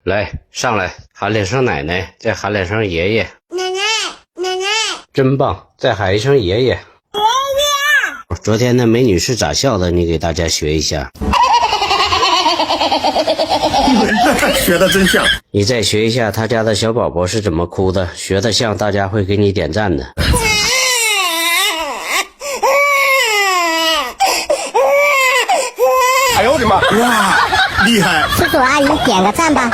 来，上来，喊两声奶奶，再喊两声爷爷。奶奶，奶奶，真棒，再喊一声爷爷。爷爷，昨天那美女是咋笑的？你给大家学一下。学的真像。你再学一下他家的小宝宝是怎么哭的，学得像，大家会给你点赞的。哎呦我的妈！哇，厉害！叔叔阿姨点个赞吧。